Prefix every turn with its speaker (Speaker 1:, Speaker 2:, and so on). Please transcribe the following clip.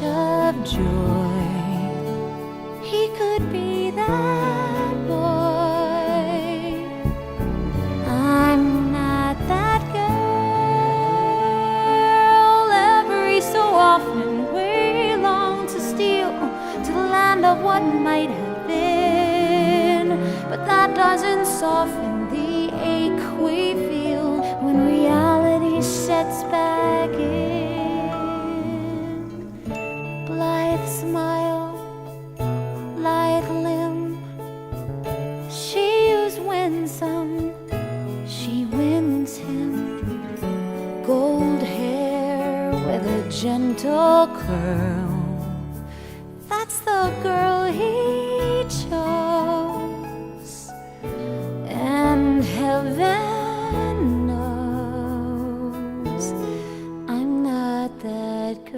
Speaker 1: of joy. He could be that boy. I'm not that girl. Every so often we long to steal to the land of what might have been, but that doesn't soften the ache we feel when reality sets back in. Blithe smile, lithe limb, she who's winsome, she wins him. Gold hair with a gentle curl, that's the girl he chose. And heaven